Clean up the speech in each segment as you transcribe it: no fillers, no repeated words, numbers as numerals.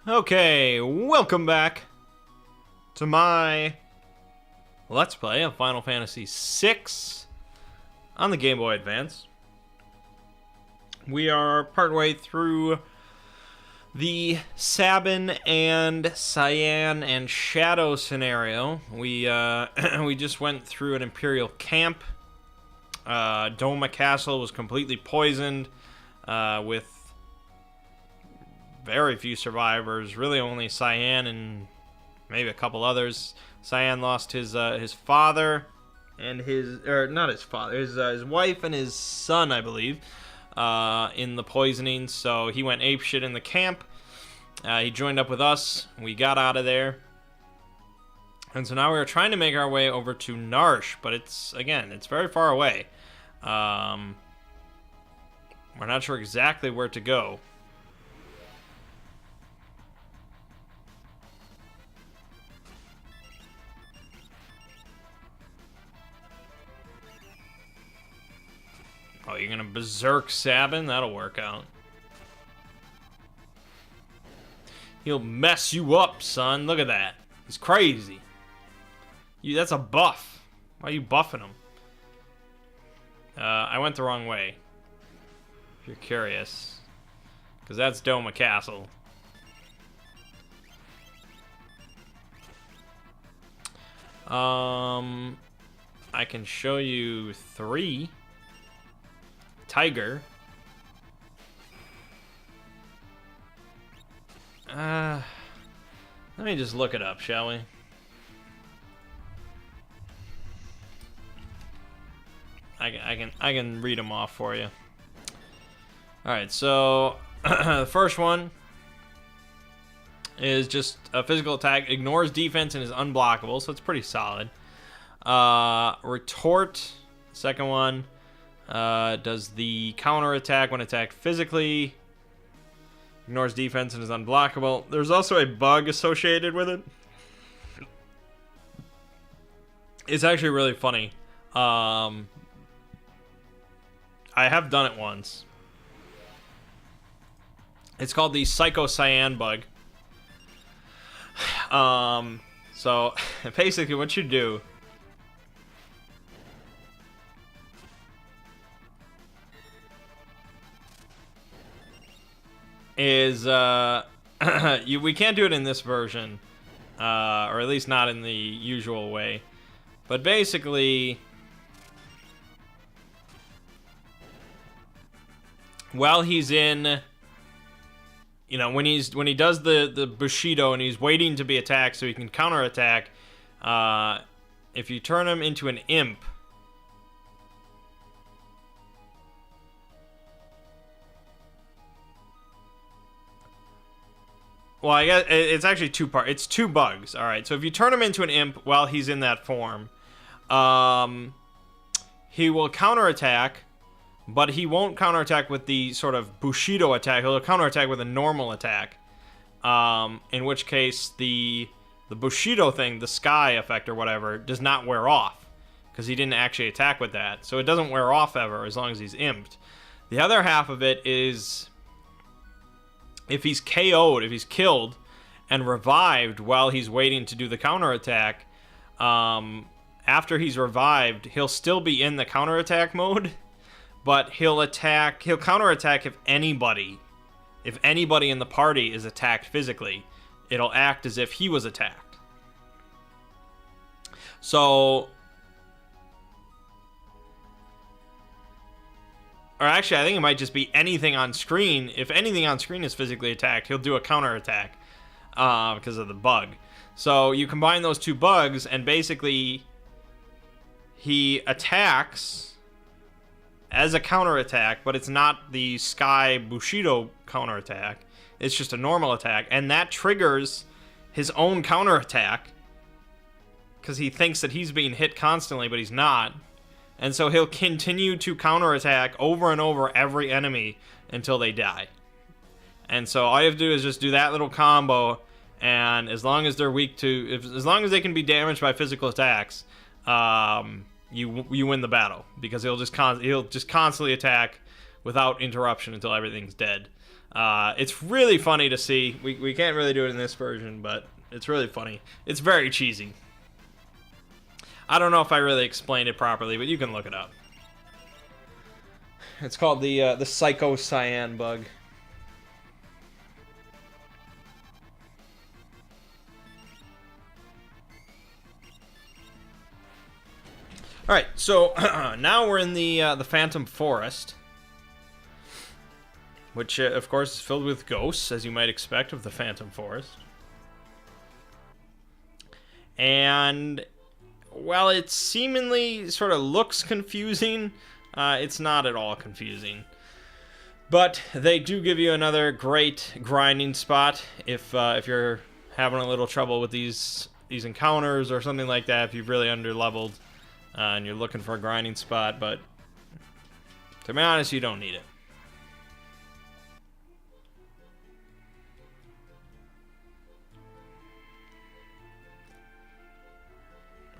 Okay, welcome back to my Let's Play of Final Fantasy VI on the Game Boy Advance. We are partway through the Sabin and Cyan and Shadow scenario. We just went through an Imperial camp. Doma Castle was completely poisoned with very few survivors. Really only Cyan and maybe a couple others. Cyan lost his father and not his father, his wife and his son, I believe, in the poisoning. So he went apeshit in the camp. He joined up with us. We got out of there. And so now we're trying to make our way over to Narsh, but it's very far away. We're not sure exactly where to go. Oh, you're gonna berserk Sabin? That'll work out. He'll mess you up, son. Look at that. He's crazy. That's a buff. Why are you buffing him? I went the wrong way. If you're curious. Because that's Doma Castle. I can show you 3. Tiger. Let me just look it up, shall we? I can read them off for you. All right, so the first one is just a physical attack, ignores defense and is unblockable, so it's pretty solid. Retort, second one, does the counter attack when attacked physically, ignores defense and is unblockable. There's also a bug associated with it. It's actually really funny. I have done it once. It's called the Psycho Cyan bug. So basically what you do is we can't do it in this version, or at least not in the usual way. But basically, while he's in, when he does the Bushido and he's waiting to be attacked so he can counterattack, if you turn him into an imp, well, I guess it's actually two parts. It's 2 bugs. All right. So if you turn him into an imp while he's in that form, he will counterattack, but he won't counterattack with the sort of Bushido attack. He'll counterattack with a normal attack. In which case the Bushido thing, the sky effect or whatever, does not wear off because he didn't actually attack with that. So it doesn't wear off ever as long as he's imped. The other half of it is, if he's KO'd, if he's killed and revived while he's waiting to do the counterattack, after he's revived, he'll still be in the counterattack mode, but he'll counterattack if anybody in the party is attacked physically. It'll act as if he was attacked. So, or actually, I think it might just be anything on screen. If anything on screen is physically attacked, he'll do a counterattack because of the bug. So you combine those 2 bugs, and basically he attacks as a counterattack, but it's not the Sky Bushido counterattack. It's just a normal attack, and that triggers his own counterattack because he thinks that he's being hit constantly, but he's not. And so he'll continue to counterattack over and over every enemy until they die. And so all you have to do is just do that little combo, and as long as they're weak to, as long as they can be damaged by physical attacks, you win the battle, because he'll just constantly attack without interruption until everything's dead. It's really funny to see. We can't really do it in this version, but it's really funny. It's very cheesy. I don't know if I really explained it properly, but you can look it up. It's called the Psycho Cyan bug. All right, so now we're in the Phantom Forest, which of course is filled with ghosts, as you might expect of the Phantom Forest. And while it seemingly sort of looks confusing, it's not at all confusing. But they do give you another great grinding spot if you're having a little trouble with these encounters or something like that. If you've really underleveled and you're looking for a grinding spot, but to be honest, you don't need it.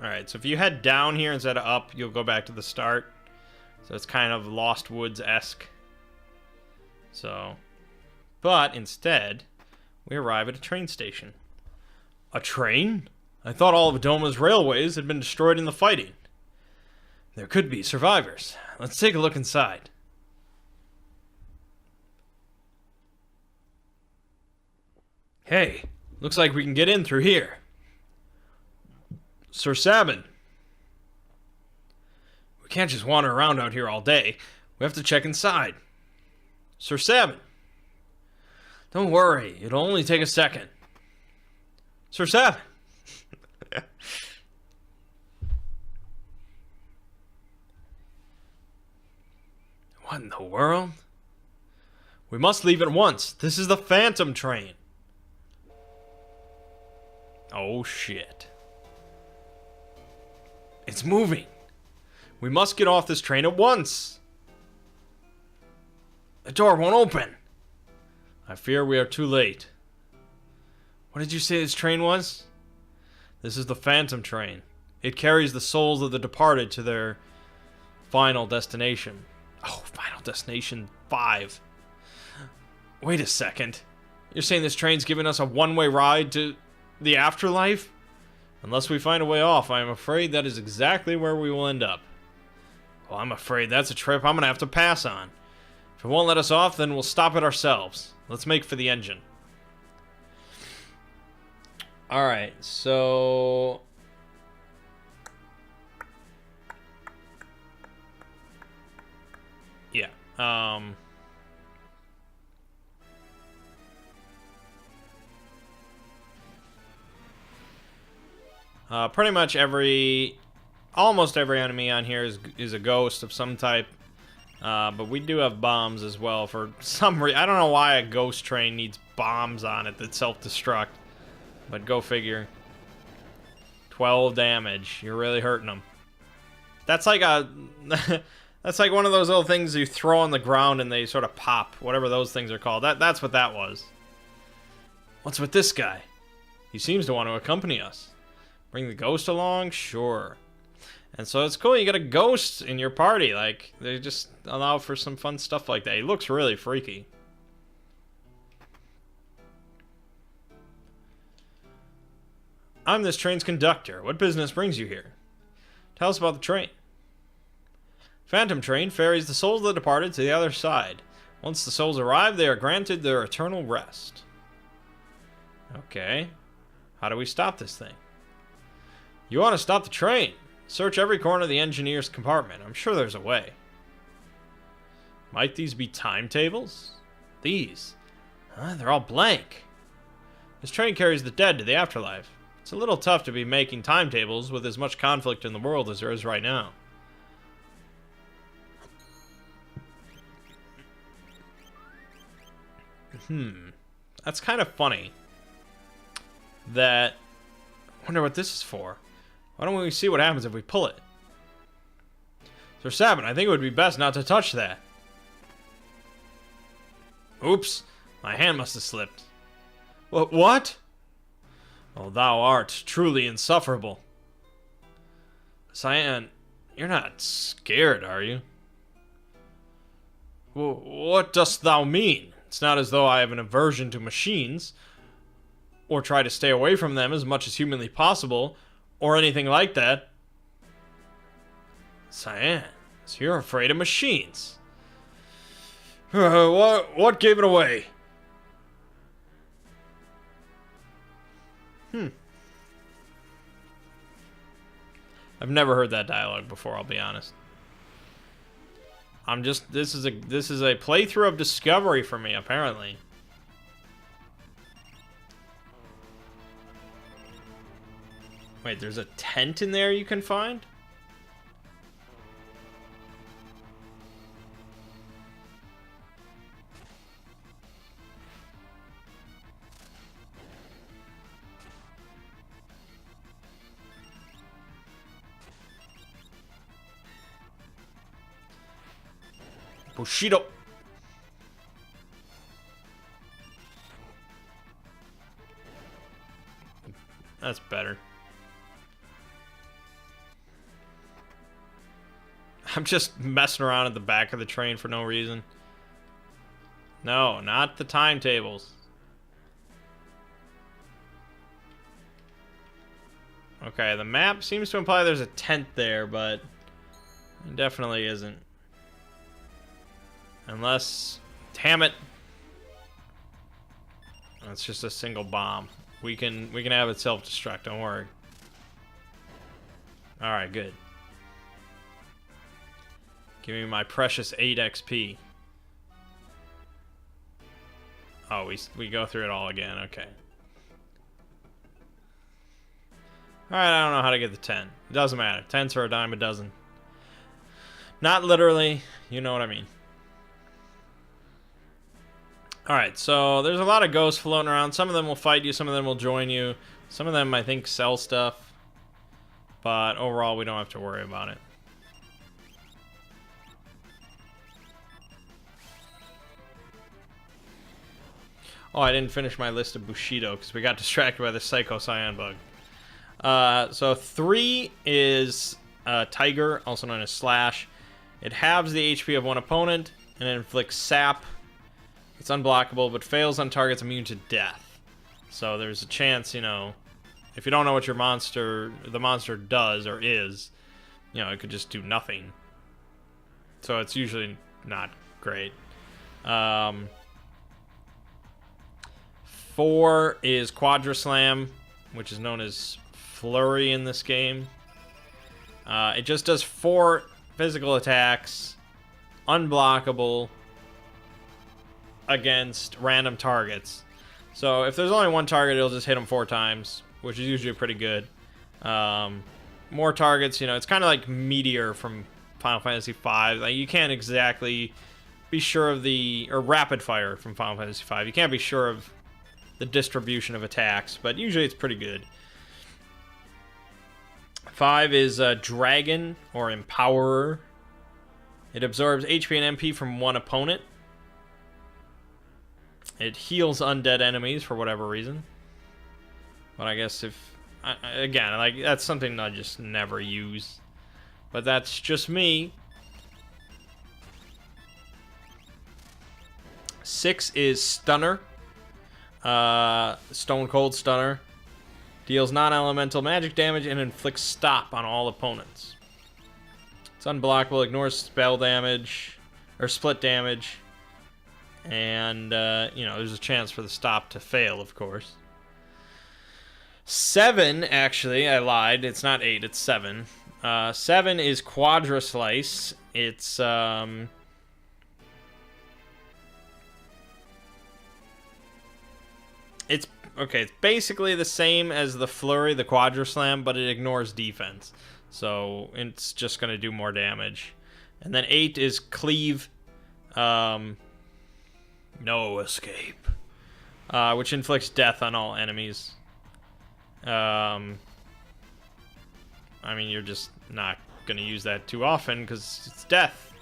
Alright, so if you head down here instead of up, you'll go back to the start. So it's kind of Lost Woods-esque. So, but instead, we arrive at a train station. A train? I thought all of Doma's railways had been destroyed in the fighting. There could be survivors. Let's take a look inside. Hey, looks like we can get in through here. Sir Sabin. We can't just wander around out here all day. We have to check inside. Sir Sabin. Don't worry, it'll only take a second. Sir Sabin. What in the world? We must leave at once. This is the Phantom train. Oh shit. It's moving. We must get off this train at once. The door won't open. I fear we are too late. What did you say this train was? This is the Phantom train. It carries the souls of the departed to their final destination. Oh, Final Destination 5. Wait a second. You're saying this train's giving us a one-way ride to the afterlife? Unless we find a way off, I am afraid that is exactly where we will end up. Well, I'm afraid that's a trip I'm going to have to pass on. If it won't let us off, then we'll stop it ourselves. Let's make for the engine. Alright, so... yeah, pretty much almost every enemy on here is a ghost of some type. But we do have bombs as well for some reason. I don't know why a ghost train needs bombs on it that self-destruct. But go figure. 12 damage. You're really hurting them. That's like that's like one of those little things you throw on the ground and they sort of pop. Whatever those things are called. That's what that was. What's with this guy? He seems to want to accompany us. Bring the ghost along? Sure. And so it's cool, you got a ghost in your party. Like, they just allow for some fun stuff like that. He looks really freaky. I'm this train's conductor. What business brings you here? Tell us about the train. Phantom train ferries the souls of the departed to the other side. Once the souls arrive, they are granted their eternal rest. Okay. How do we stop this thing? You want to stop the train? Search every corner of the engineer's compartment. I'm sure there's a way. Might these be timetables? These? Huh? They're all blank. This train carries the dead to the afterlife. It's a little tough to be making timetables with as much conflict in the world as there is right now. That's kind of funny. I wonder what this is for. Why don't we see what happens if we pull it? Sir Sabin, I think it would be best not to touch that. Oops, my hand must have slipped. What? Oh, thou art truly insufferable. Cyan, you're not scared, are you? What dost thou mean? It's not as though I have an aversion to machines, or try to stay away from them as much as humanly possible, or anything like that. Cyan, so you're afraid of machines. What gave it away? I've never heard that dialogue before, I'll be honest. This is a playthrough of Discovery for me, apparently. Wait, there's a tent in there you can find? Bushido. That's better. I'm just messing around at the back of the train for no reason. No, not the timetables. Okay, the map seems to imply there's a tent there, but it definitely isn't. Unless, damn it. It's just a single bomb. We can have it self-destruct, don't worry. Alright, good. Give me my precious 8 XP. Oh, we go through it all again, okay. Alright, I don't know how to get the 10. It doesn't matter. 10s are a dime a dozen. Not literally, you know what I mean. Alright, so there's a lot of ghosts floating around. Some of them will fight you, some of them will join you. Some of them, I think, sell stuff. But overall, we don't have to worry about it. Oh, I didn't finish my list of Bushido because we got distracted by the Psycho Cyan bug. So 3 is Tiger, also known as Slash. It halves the HP of one opponent and it inflicts sap. It's unblockable, but fails on targets immune to death. So there's a chance, you know, if you don't know what the monster does or is, you know, it could just do nothing. So it's usually not great. 4 is Quadra Slam, which is known as Flurry in this game. It just does 4 physical attacks, unblockable, against random targets. So if there's only one target, it'll just hit them 4 times, which is usually pretty good. More targets, you know, it's kind of like Meteor from Final Fantasy V. Like, you can't exactly be sure of or Rapid Fire from Final Fantasy V. You can't be sure of the distribution of attacks, but usually it's pretty good. 5 is Dragon, or Empowerer. It absorbs HP and MP from one opponent. It heals undead enemies for whatever reason. But I guess again, like, that's something I just never use. But that's just me. 6 is Stunner. Stone Cold Stunner. Deals non-elemental magic damage and inflicts stop on all opponents. It's unblockable, ignores spell damage, or split damage. And, you know, there's a chance for the stop to fail, of course. 7, actually, I lied. It's not 8, it's 7. 7 is Quadra Slice. It's, it's basically the same as the Flurry, the Quadra Slam, but it ignores defense. So it's just going to do more damage. And then 8 is Cleave. No escape. Which inflicts death on all enemies. I mean, you're just not going to use that too often because it's death.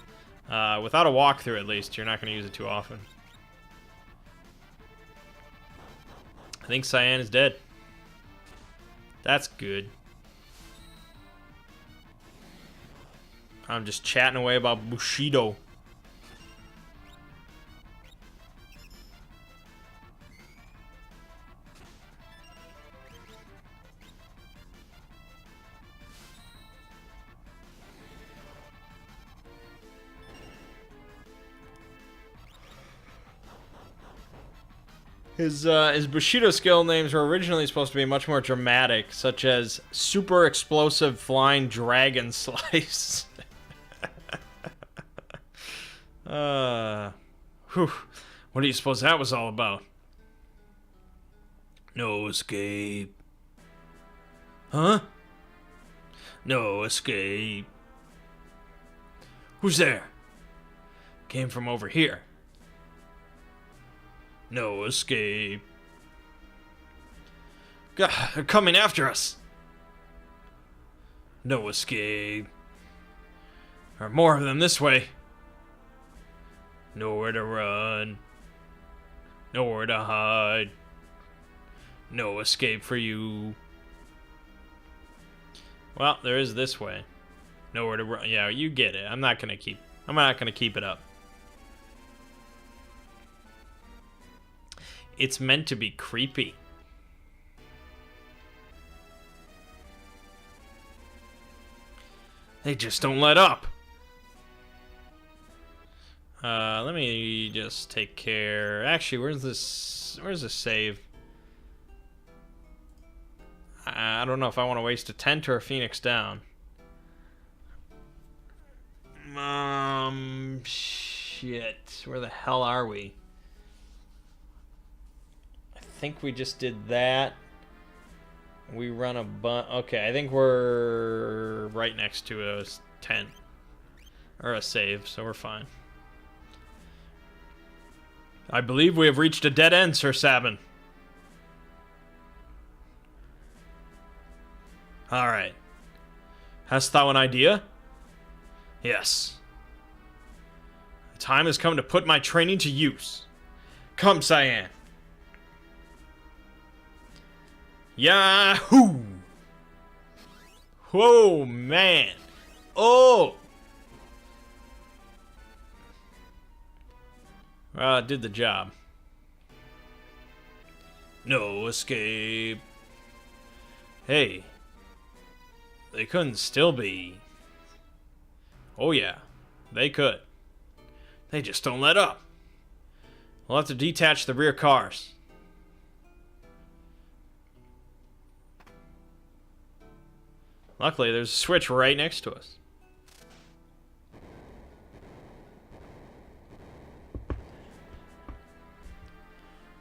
Without a walkthrough, at least, you're not going to use it too often. I think Cyan is dead. That's good. I'm just chatting away about Bushido. His Bushido skill names were originally supposed to be much more dramatic, such as Super Explosive Flying Dragon Slice. Whew. What do you suppose that was all about? No escape. Huh? No escape. Who's there? Came from over here. No escape. God, they're coming after us. No escape. There are more of them this way. Nowhere to run. Nowhere to hide. No escape for you. Well, there is this way. Nowhere to run. Yeah, you get it. I'm not gonna keep it up. It's meant to be creepy. They just don't let up. Let me just take care. Actually, where's this save? I don't know if I want to waste a tent or a phoenix down. Shit. Where the hell are we? I think we just did that. We run a okay, I think we're right next to a tent. Or a save, so we're fine. I believe we have reached a dead end, Sir Sabin. Alright. Hast thou an idea? Yes. The time has come to put my training to use. Come, Cyan. Yahoo! Whoa, man. Oh! Well, it did the job. No escape. Hey. They couldn't still be. Oh yeah, they could. They just don't let up. We'll have to detach the rear cars. Luckily, there's a switch right next to us.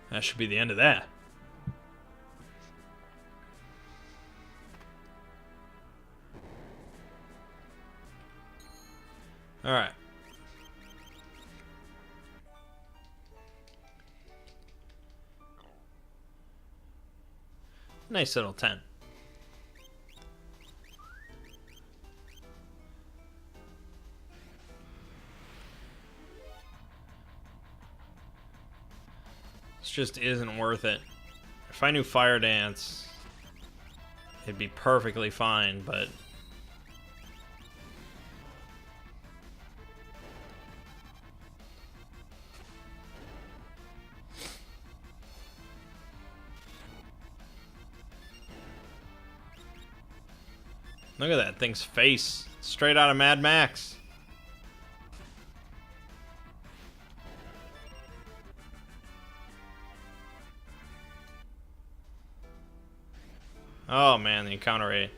That should be the end of that. Alright. Nice little tent. This just isn't worth it. If I knew Fire Dance, it'd be perfectly fine, but... Look at that thing's face. Straight out of Mad Max. Oh man, the encounter rate.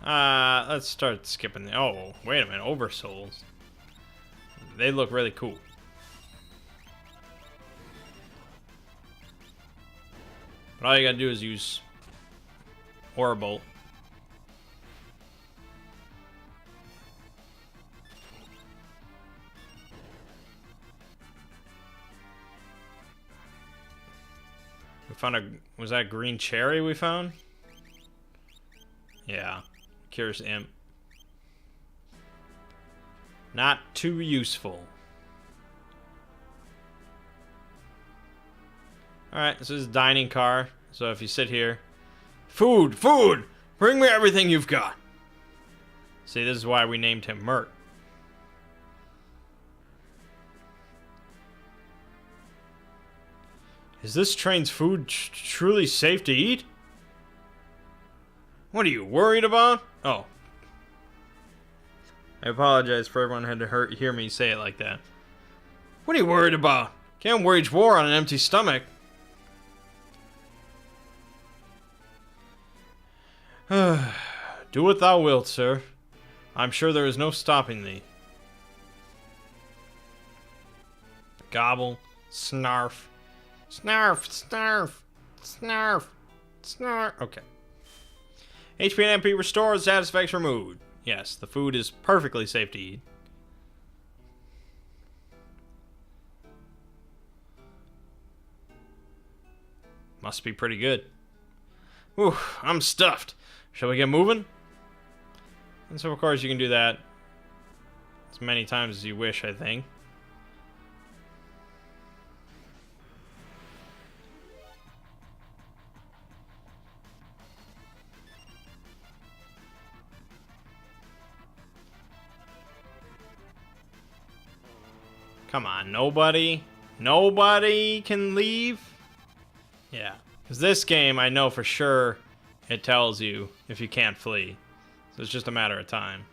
Let's start skipping the... Oh, wait a minute. Oversouls. They look really cool. But all you gotta do is use Horrible. We found a... Was that a green cherry we found? Yeah. Cures Imp. Not too useful. Alright, this is a dining car. So if you sit here... Food! Food! Bring me everything you've got! See, this is why we named him Mert. Is this train's food truly safe to eat? What are you worried about? Oh. I apologize for everyone who had to hear me say it like that. What are you worried about? Can't wage war on an empty stomach. Do what thou wilt, sir. I'm sure there is no stopping thee. Gobble, snarf, snarf, snarf, snarf, snarf. Okay. HP and MP restored, satisfaction removed. Yes, the food is perfectly safe to eat. Must be pretty good. Whew, I'm stuffed. Shall we get moving? And so, of course, you can do that as many times as you wish, I think. Come on, nobody can leave? Yeah, because this game, I know for sure it tells you if you can't flee. So it's just a matter of time.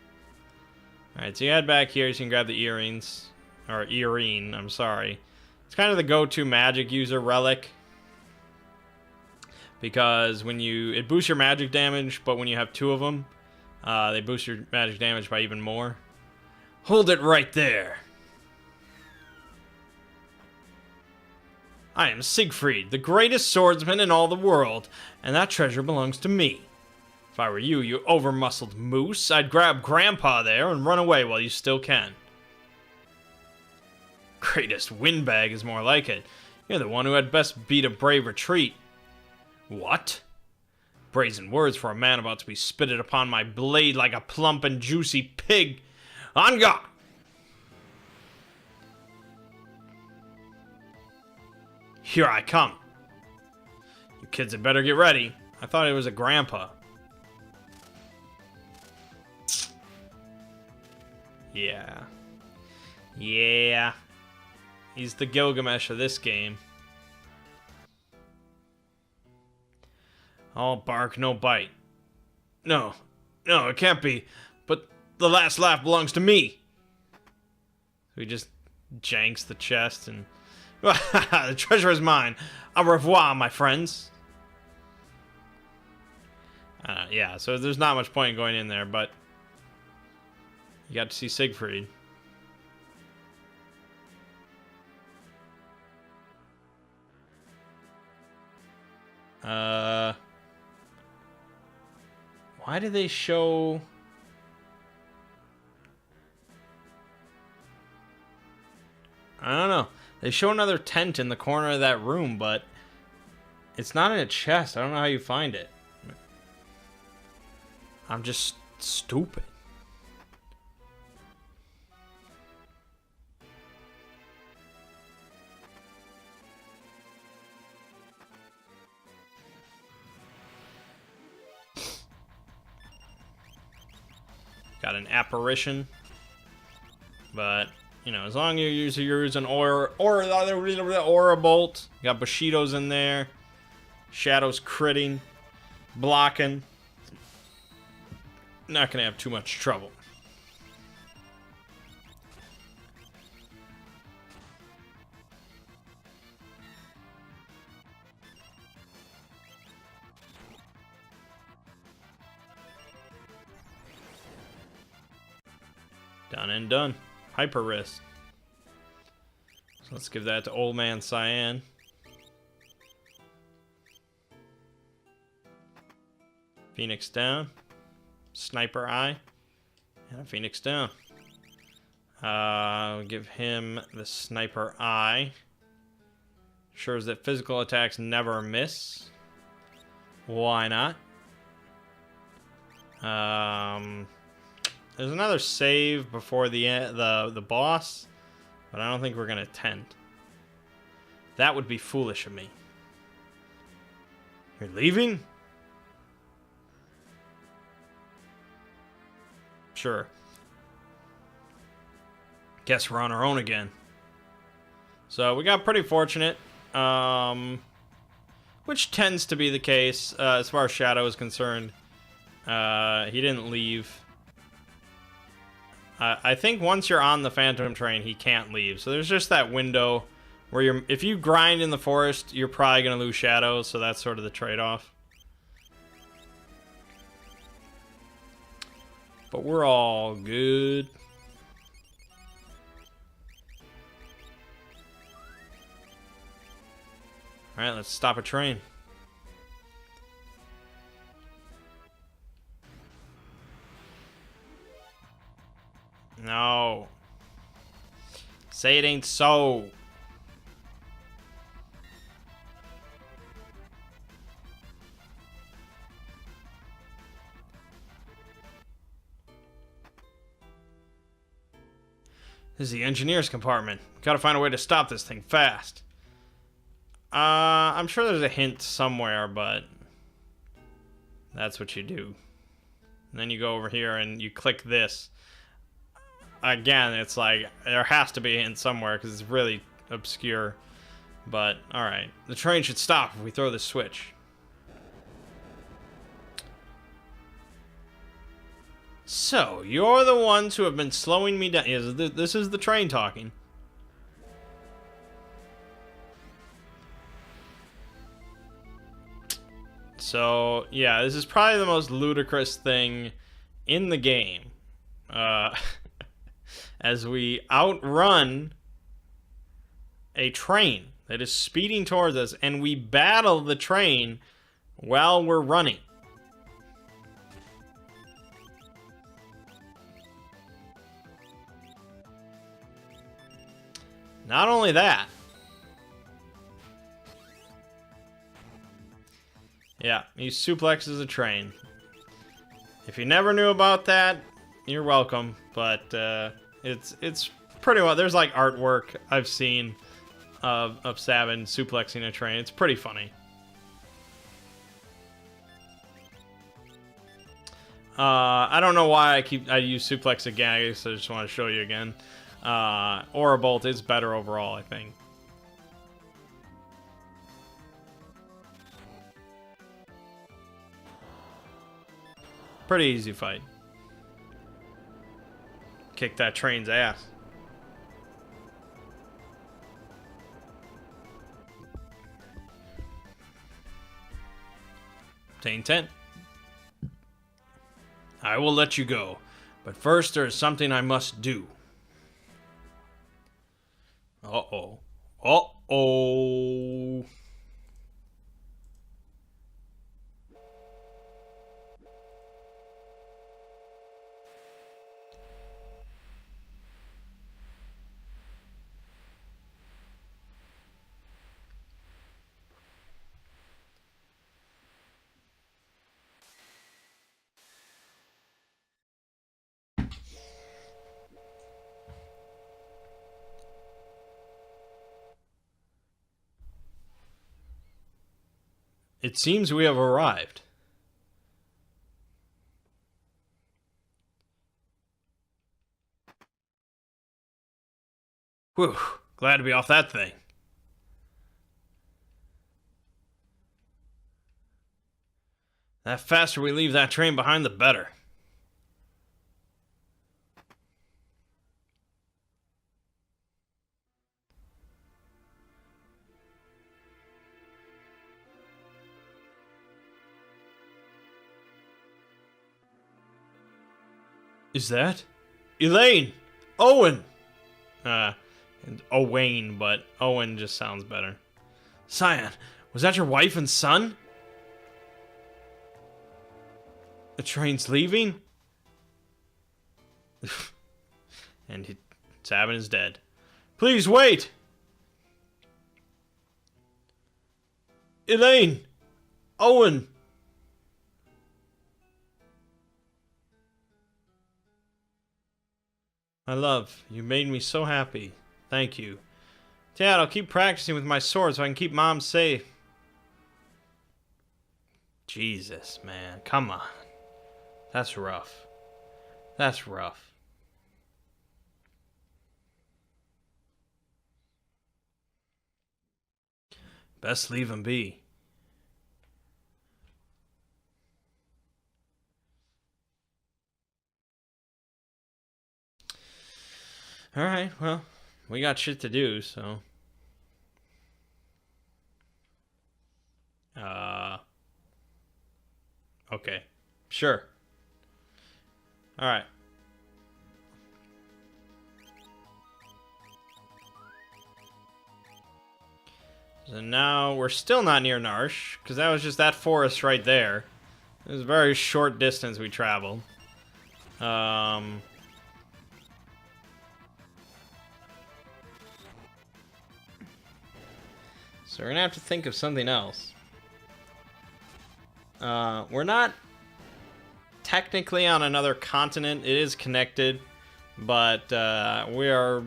Alright, so you head back here, so you can grab the earrings. Or earring, I'm sorry. It's kind of the go-to magic user relic. Because when it boosts your magic damage, but when you have two of them, they boost your magic damage by even more. Hold it right there. I am Siegfried, the greatest swordsman in all the world, and that treasure belongs to me. If I were you, you over-muscled moose, I'd grab Grandpa there and run away while you still can. Greatest windbag is more like it. You're the one who had best beat a brave retreat. What? Brazen words for a man about to be spitted upon my blade like a plump and juicy pig. On guard! Here I come. You kids had better get ready. I thought it was a grandpa. Yeah. Yeah. He's the Gilgamesh of this game. All bark, no bite. No, it can't be. But the last laugh belongs to me. So he just janks the chest and... The treasure is mine. Au revoir, my friends. Yeah, so there's not much point in going in there, but... You got to see Siegfried. Why do they show... I don't know. They show another tent in the corner of that room, but it's not in a chest. I don't know how you find it. I'm just stupid. Got an apparition, but you know, as long as you're using aura bolt, got Bushido's in there, Shadows critting, blocking, not gonna have too much trouble. Done and done. Hyper wrist. So let's give that to Old Man Cyan. Phoenix down. Sniper eye. And a Phoenix down. We'll give him the sniper eye. Ensures that physical attacks never miss. Why not? There's another save before the boss, but I don't think we're gonna attempt. That would be foolish of me. You're leaving? Sure. Guess we're on our own again. So we got pretty fortunate, which tends to be the case as far as Shadow is concerned. He didn't leave. I think once you're on the Phantom Train, he can't leave. So there's just that window where if you grind in the forest, you're probably going to lose Shadow, so that's sort of the trade-off. but we're all good. Alright, let's stop a train. No. Say it ain't so. This is the engineer's compartment. Gotta find a way to stop this thing fast. I'm sure there's a hint somewhere, but that's what you do. And then you go over here and you click this. Again, it's like, there has to be a hint somewhere because it's really obscure. But, alright. The train should stop if we throw this switch. So, you're the ones who have been slowing me down. Yes, this is the train talking. So, yeah, this is probably the most ludicrous thing in the game. As we outrun a train that is speeding towards us, and we battle the train while we're running. Not only that. Yeah, he suplexes a train. If you never knew about that, you're welcome. But it's pretty well. There's like artwork I've seen of Sabin suplexing a train. It's pretty funny. I don't know why I use suplex again. I guess I just want to show you again. Aura Bolt is better overall, I think. Pretty easy fight. Kick that train's ass. Obtain 10. I will let you go, but first there is something I must do. Uh-oh. Uh-oh. It seems we have arrived. Whew, glad to be off that thing. The faster we leave that train behind, the better. Is that? Elaine! Owen! And Owain, but Owen just sounds better. Cyan, was that your wife and son? The train's leaving? And Sabin is dead. Please wait! Elaine! Owen! My love, you made me so happy. Thank you. Dad, I'll keep practicing with my sword so I can keep Mom safe. Jesus, man. Come on. That's rough. That's rough. Best leave him be. Alright, well, we got shit to do, so. Okay. Sure. Alright. So now we're still not near Narsh, because that was just that forest right there. It was a very short distance we traveled. So we're gonna have to think of something else. We're not technically on another continent. It is connected, but we are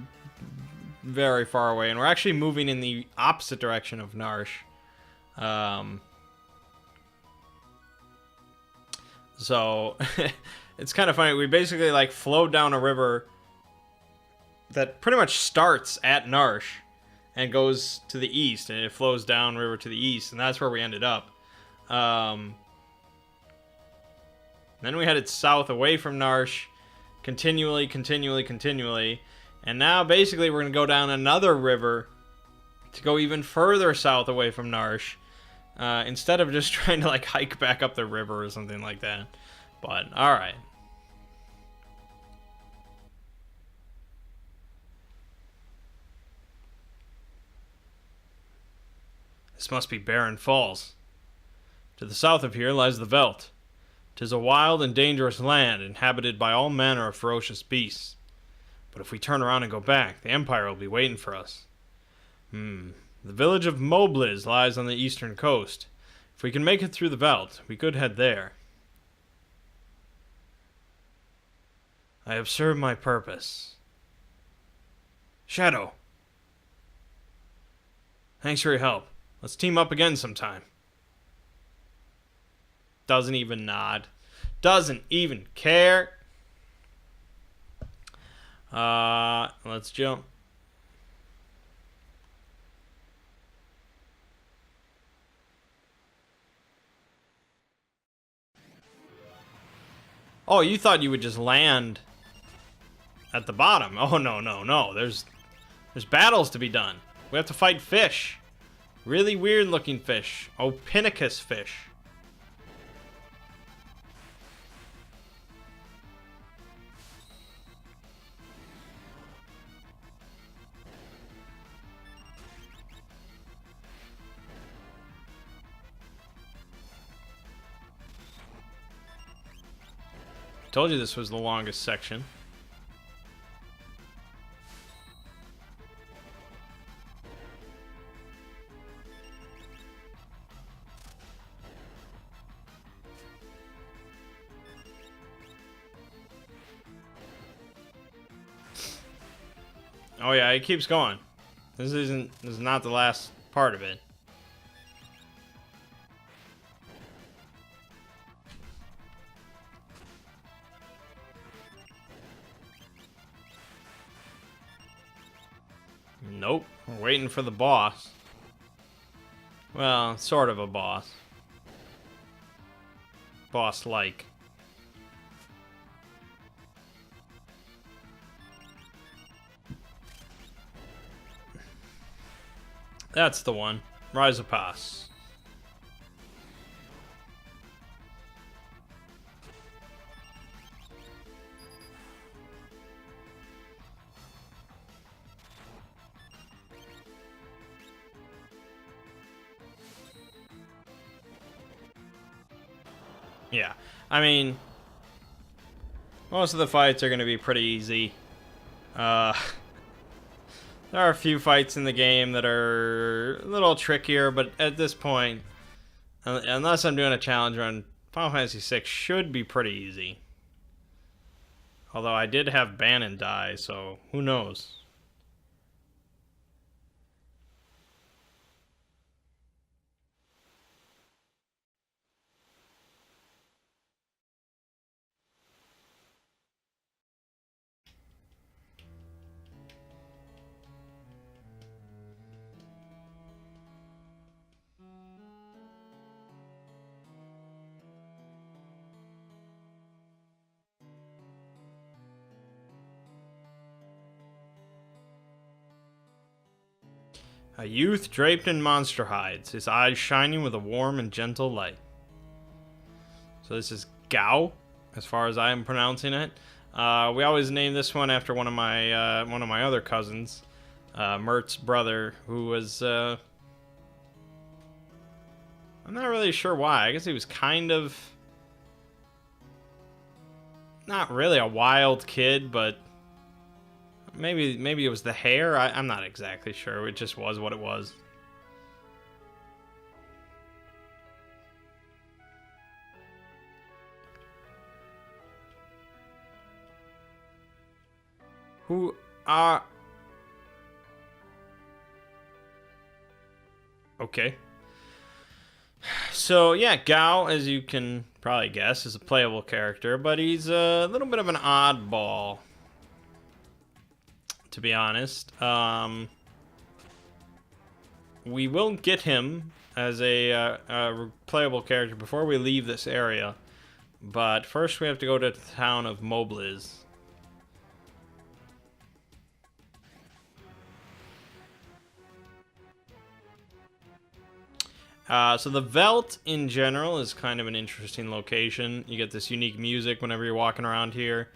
very far away, and we're actually moving in the opposite direction of Narsh. So it's kind of funny. We basically like flowed down a river that pretty much starts at Narsh and goes to the east, and it flows down river to the east, and that's where we ended up. Then we headed south away from Narsh, continually, and now basically we're going to go down another river to go even further south away from Narsh, instead of just trying to like hike back up the river or something like that. But, alright. This must be Barren Falls. To the south of here lies the Veldt. 'Tis a wild and dangerous land, inhabited by all manner of ferocious beasts. But if we turn around and go back, the Empire will be waiting for us. The village of Mobliz lies on the eastern coast. If we can make it through the Veldt, we could head there. I have served my purpose. Shadow! Thanks for your help. Let's team up again sometime. Doesn't even nod. Doesn't even care. Let's jump. Oh, you thought you would just land at the bottom. Oh, no. There's battles to be done. We have to fight fish. Really weird looking fish. Ophiuchus fish. Told you this was the longest section. Oh yeah, it keeps going. This is not the last part of it. Nope, we're waiting for the boss. Well, sort of a boss. Boss-like. That's the one. Rhizopas. Yeah, I mean, most of the fights are going to be pretty easy. There are a few fights in the game that are a little trickier, but at this point, unless I'm doing a challenge run, Final Fantasy VI should be pretty easy. Although I did have Banon die, so who knows? A youth draped in monster hides, his eyes shining with a warm and gentle light. So this is Gao, as far as I'm pronouncing it. We always name this one after one of my other cousins, Mert's brother, who was I'm not really sure why. I guess he was kind of not really a wild kid, but maybe it was the hair. I'm not exactly sure. It just was what it was. Who are... Okay. So, yeah, Gao, as you can probably guess, is a playable character, but he's a little bit of an oddball, to be honest. We will get him as a playable character before we leave this area, but first we have to go to the town of Mobliz. So the Veldt in general is kind of an interesting location. You get this unique music whenever you're walking around here,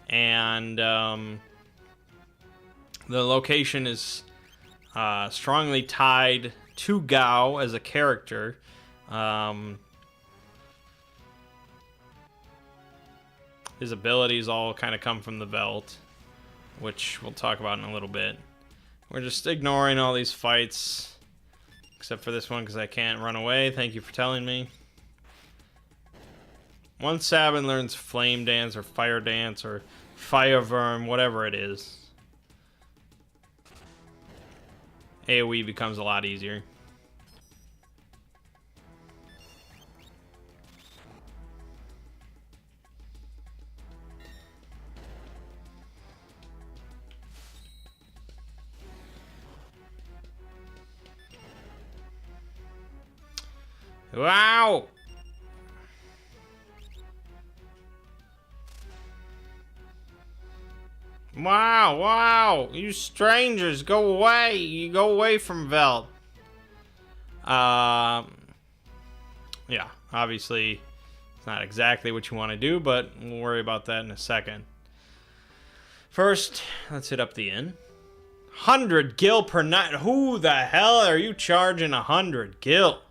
and the location is strongly tied to Gao as a character. His abilities all kind of come from the Veldt, which we'll talk about in a little bit. We're just ignoring all these fights. Except for this one, because I can't run away. Thank you for telling me. Once Sabin learns Flame Dance, or Fire Dance, or Fire Worm, whatever it is, AoE becomes a lot easier. Wow! Wow, wow! You strangers, go away! You go away from Veldt. Yeah, obviously, it's not exactly what you want to do, but we'll worry about that in a second. First, let's hit up the inn. 100 gil per night. Who the hell are you charging 100 gil?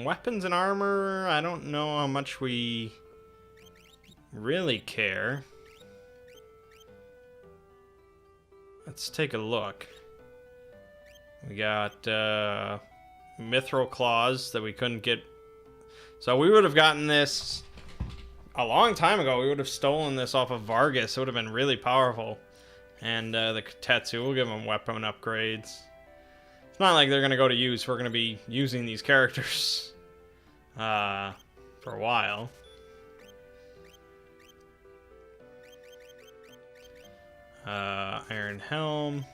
Weapons and armor, I don't know how much we really care. Let's take a look. We got mithril claws that we couldn't get. So we would have gotten this a long time ago. We would have stolen this off of Vargas. It would have been really powerful. And the Katetsu, we'll give them weapon upgrades. It's not like they're going to go to use. We're going to be using these characters for a while. Iron Helm,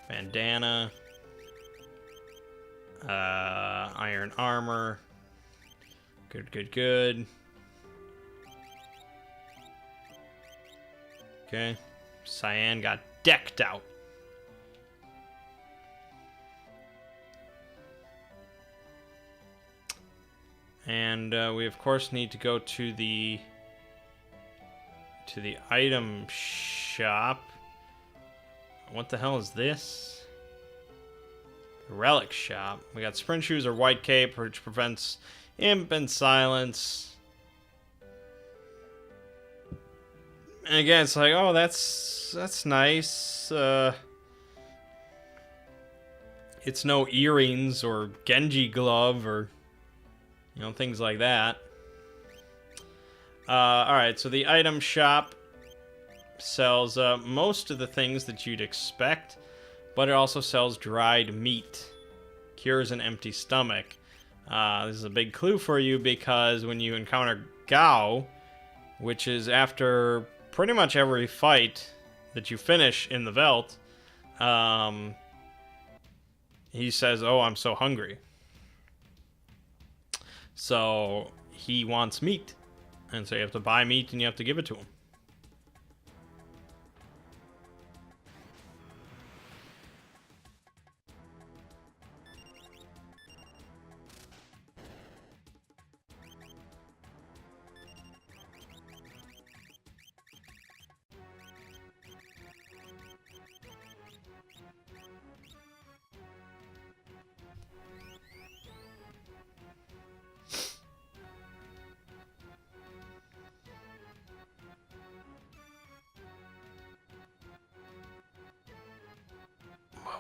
Bandana, Iron Armor. Good, good, good. Okay. Cyan got decked out. And we of course need to go to the item shop. What the hell is this? The relic shop. We got sprint shoes or white cape, which prevents imp and silence. And again, it's like, oh, that's nice. It's no earrings or Genji glove or, you know, things like that. Alright, so the item shop sells most of the things that you'd expect, but it also sells dried meat. Cures an empty stomach. This is a big clue for you because when you encounter Gao, which is after pretty much every fight that you finish in the Veldt, he says, "Oh, I'm so hungry." So he wants meat. And so you have to buy meat and you have to give it to him.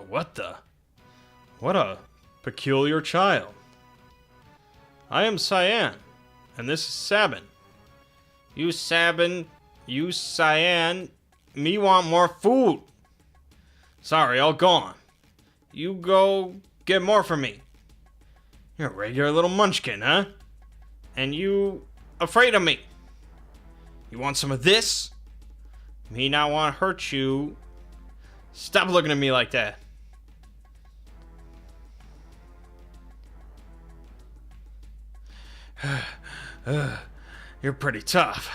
What the? What a peculiar child. I am Cyan, and this is Sabin. You Sabin, you Cyan, me want more food. Sorry, all gone. You go get more for me. You're a regular little munchkin, huh? And you afraid of me. You want some of this? Me not want to hurt you. Stop looking at me like that. You're pretty tough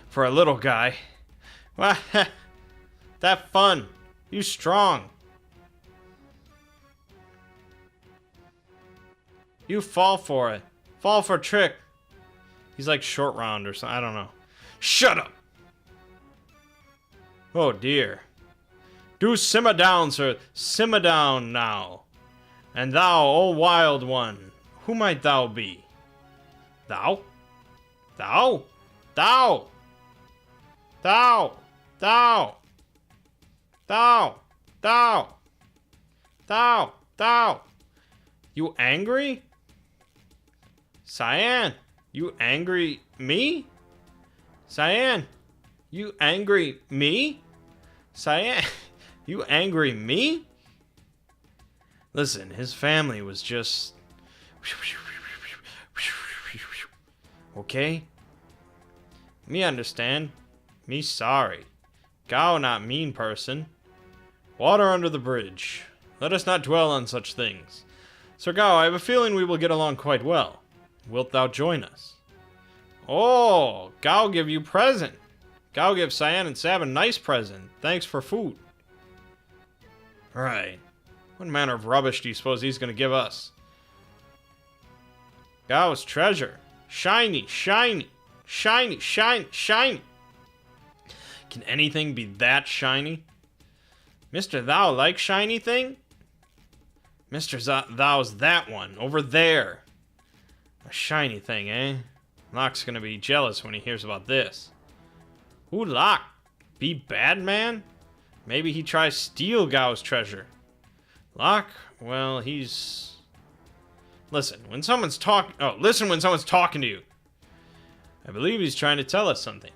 for a little guy. Well, that fun. You strong. You fall for it. Fall for a trick. He's like short round or something. I don't know. Shut up. Oh dear. Do simmer down, sir. Simmer down now. And thou, O wild one, who might thou be? Thou? Thou? Thou? Thou? Thou? Thou? Thou? Thou? Thou? You angry? Cyan, you angry me? Cyan, you angry me? Cyan, you angry me? Listen, his family was just... Okay? Me understand. Me sorry. Gao not mean person. Water under the bridge. Let us not dwell on such things. Sir Gao, I have a feeling we will get along quite well. Wilt thou join us? Oh, Gao give you present. Gao give Cyan and Sab a nice present. Thanks for food. Right. What manner of rubbish do you suppose he's going to give us? Gao's treasure. Shiny, shiny, shiny, shiny, shiny. Can anything be that shiny? Mr. Thou like shiny thing? Mr. Thou's that one, over there. A shiny thing, eh? Locke's gonna be jealous when he hears about this. Who Locke? Be bad man? Maybe he tries steal Gao's treasure. Locke, well, he's... Listen when someone's listen when someone's talking to you. I believe he's trying to tell us something.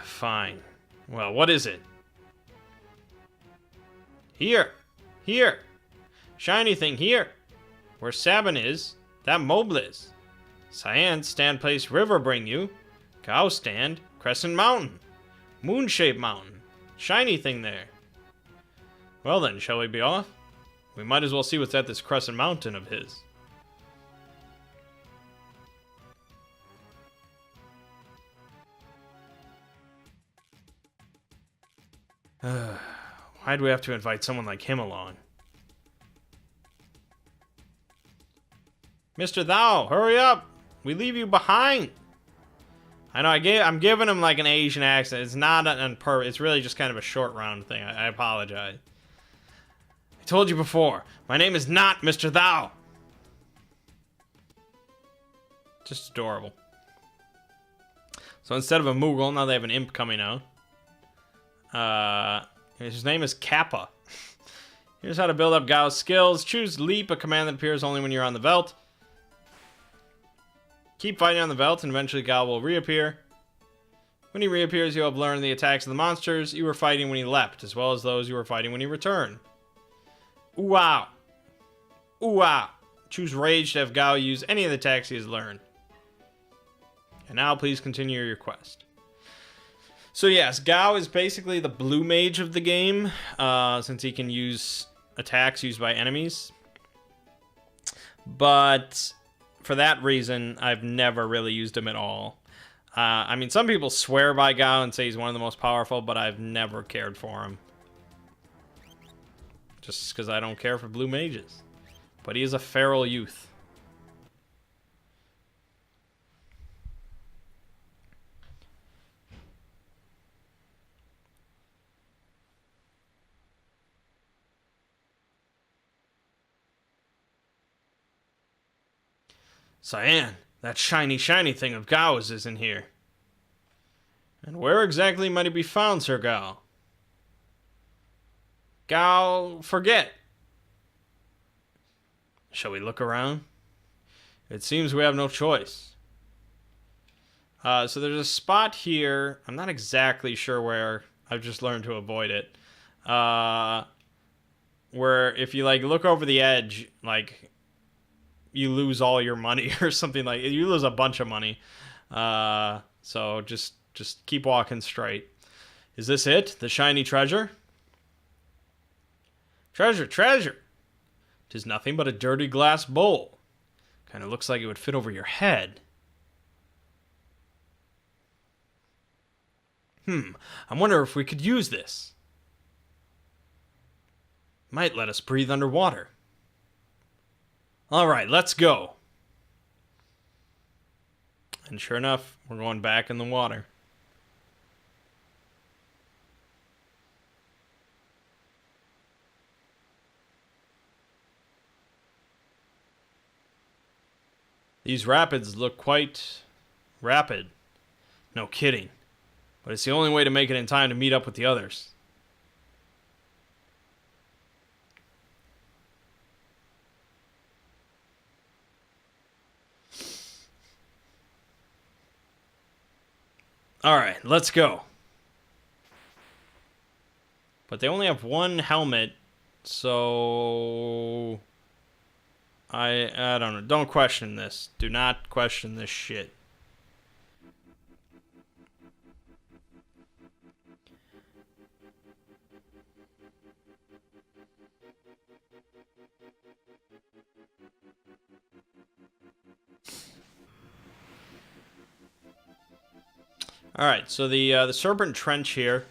Fine. Well, what is it? Here. Here. Shiny thing here. Where Sabin is, that mobile is. Cyan, stand place river bring you. Gao stand, Crescent Mountain. Moon-shaped mountain. Shiny thing there. Well then, shall we be off? We might as well see what's at this Crescent Mountain of his. Why'd we have to invite someone like him along? Mr. Thou, hurry up! We leave you behind! I know, I'm giving him like an Asian accent. It's not on purpose. It's really just kind of a short round thing. I apologize. I told you before, my name is not Mr. Thou. Just adorable. So instead of a Moogle, now they have an imp coming out. His name is Kappa. Here's how to build up Gao's skills. Choose Leap, a command that appears only when you're on the Veldt. Keep fighting on the Veldt, and eventually Gao will reappear. When he reappears, you'll have learned the attacks of the monsters you were fighting when he leapt, as well as those you were fighting when he returned. Ooh-wow. Ooh-wow. Choose Rage to have Gao use any of the attacks he has learned. And now, please continue your quest. So yes, Gao is basically the blue mage of the game, since he can use attacks used by enemies. But for that reason, I've never really used him at all. I mean, some people swear by Gao and say he's one of the most powerful, but I've never cared for him. Just because I don't care for blue mages. But he is a feral youth. Cyan, that shiny thing of Gao's isn't here. And where exactly might it be found, Sir Gao? Gao, forget. Shall we look around? It seems we have no choice. So there's a spot here. I'm not exactly sure where. I've just learned to avoid it. Where if you like look over the edge, like you lose all your money or something, like you lose a bunch of money. So just keep walking straight. Is this it? The shiny treasure? Treasure! 'Tis nothing but a dirty glass bowl. Kind of looks like it would fit over your head. I wonder if we could use this. Might let us breathe underwater. Alright, let's go. And sure enough, we're going back in the water. These rapids look quite rapid. No kidding. But it's the only way to make it in time to meet up with the others. Alright, let's go. But they only have one helmet, so I don't know. Don't question this. Do not question this shit. Alright, so the Serpent Trench here.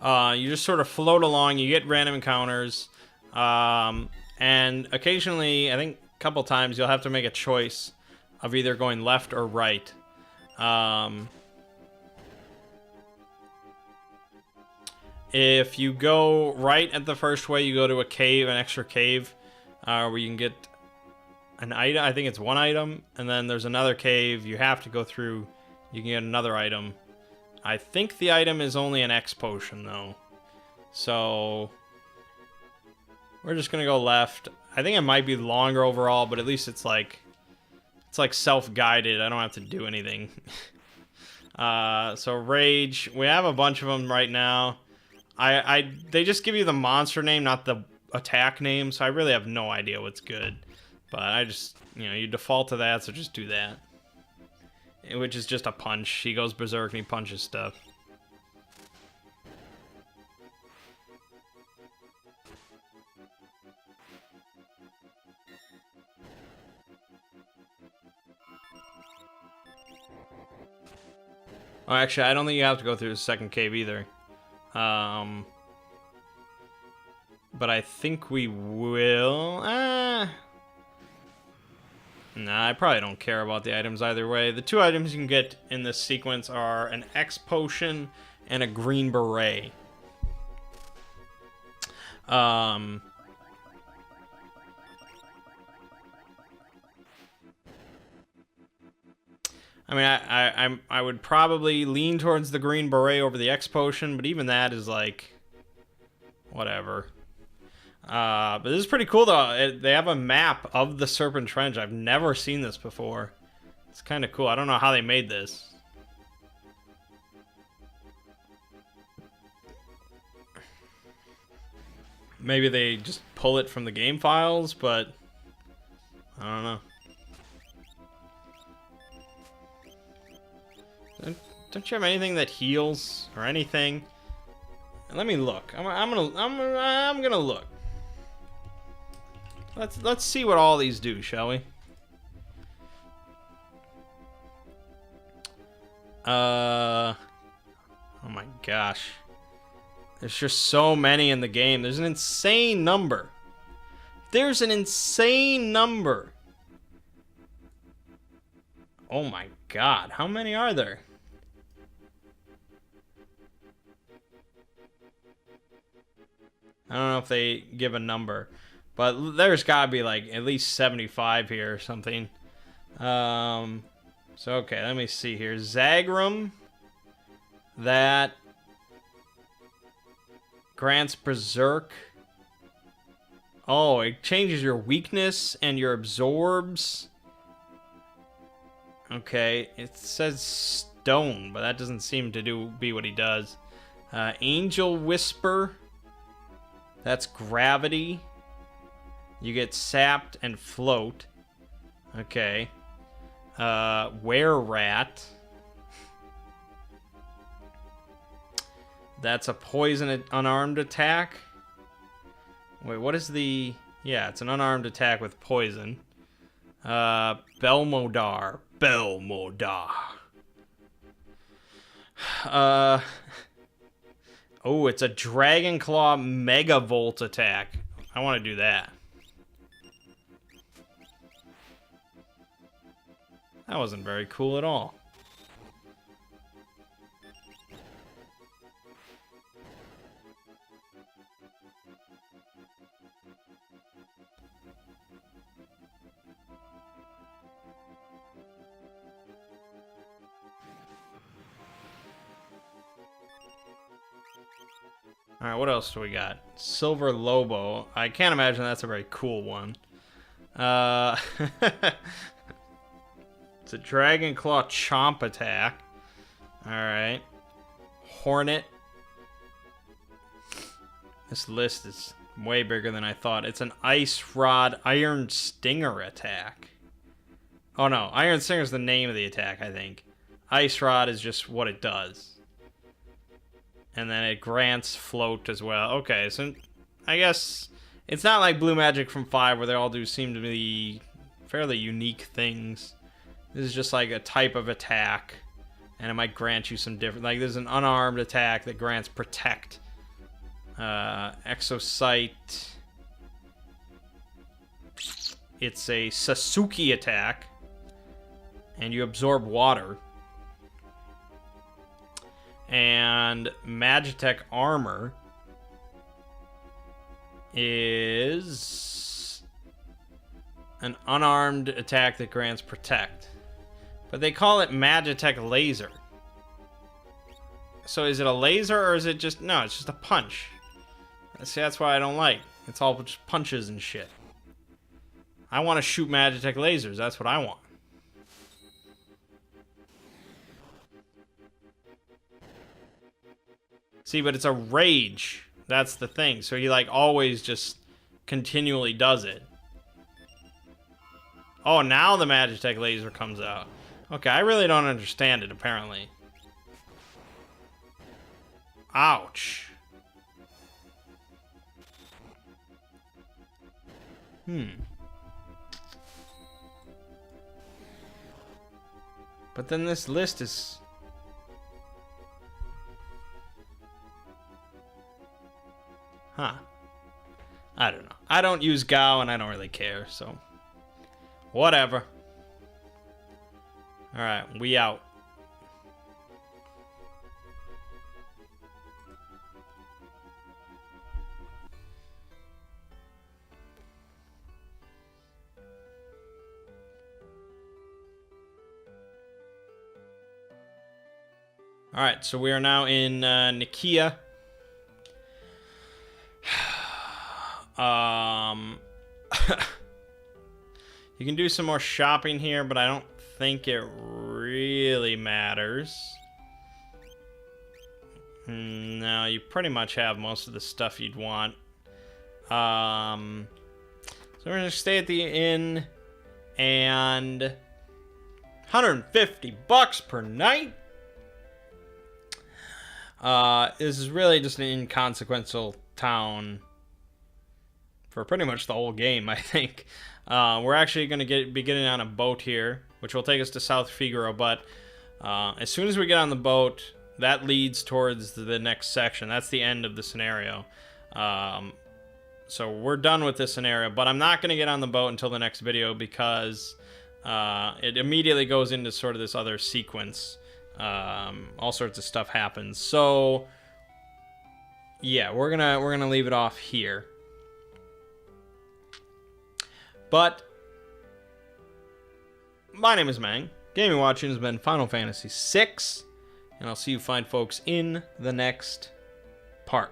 You just sort of float along, you get random encounters, and occasionally, I think a couple times, you'll have to make a choice of either going left or right. If you go right at the first way, you go to a cave, an extra cave, where you can get an item. I think it's one item, and then there's another cave you have to go through. You can get another item. I think the item is only an X potion, though. So we're just gonna go left. I think it might be longer overall, but at least it's like self-guided. I don't have to do anything. So Rage, we have a bunch of them right now. They just give you the monster name, not the attack name, so I really have no idea what's good. But I just, you default to that, so just do that. Which is just a punch. He goes berserk and he punches stuff. Oh, actually, I don't think you have to go through the second cave either. But I think we will. Nah, I probably don't care about the items either way. The two items you can get in this sequence are an X potion and a green beret. I mean, I would probably lean towards the green beret over the X potion, but even that is like, whatever. But this is pretty cool, though. They have a map of the Serpent Trench. I've never seen this before. It's kind of cool. I don't know how they made this. Maybe they just pull it from the game files, but I don't know. Don't you have anything that heals or anything? Let me look. I'm gonna look. Let's see what all these do, shall we? Oh my gosh. There's just so many in the game. There's an insane number. There's an insane number. Oh my god. How many are there? I don't know if they give a number, but there's gotta be like at least 75 here or something. So okay, let me see here. Zagrum. That grants Berserk. Oh, it changes your weakness and your absorbs. Okay, it says stone, but that doesn't seem to be what he does. Angel Whisper. That's gravity. You get sapped and float. Okay. Were-Rat. That's a poison unarmed attack. Wait, what is the... Yeah, it's an unarmed attack with poison. Belmodar. Belmodar. Oh, it's a Dragon Claw Mega Volt attack. I want to do that. That wasn't very cool at all. Alright, what else do we got? Silver Lobo. I can't imagine that's a very cool one. It's a Dragon Claw Chomp attack. Alright. Hornet. This list is way bigger than I thought. It's an Ice Rod Iron Stinger attack. Oh no, Iron Stinger is the name of the attack, I think. Ice Rod is just what it does. And then it grants float as well. Okay, so I guess it's not like Blue Magic from 5 where they all do seem to be fairly unique things. This is just like a type of attack, and it might grant you some different... Like, there's an unarmed attack that grants Protect. Exocyte. It's a Sasuke attack, and you absorb water. And Magitech Armor is an unarmed attack that grants Protect. But they call it Magitech Laser. So is it a laser or is it just... No, it's just a punch. See, that's why I don't like. It's all just punches and shit. I want to shoot Magitech lasers. That's what I want. See, but it's a rage. That's the thing. So he, like, always just continually does it. Oh, now the Magitech laser comes out. Okay, I really don't understand it, apparently. Ouch. But then this list is... Huh. I don't know. I don't use Gao and I don't really care, so... Whatever. Alright, we out. Alright, so we are now in Nikia. You can do some more shopping here, but I don't think it really matters. No, you pretty much have most of the stuff you'd want. So we're gonna stay at the inn, and 150 bucks per night. This is really just an inconsequential town for pretty much the whole game, I think. We're actually going to be getting on a boat here, which will take us to South Figaro, but as soon as we get on the boat, that leads towards the next section. That's the end of the scenario. So we're done with this scenario, but I'm not going to get on the boat until the next video because it immediately goes into sort of this other sequence. All sorts of stuff happens. So yeah, we're gonna leave it off here. But my name is Mangg. Gaming watching has been Final Fantasy VI, and I'll see you fine folks in the next part.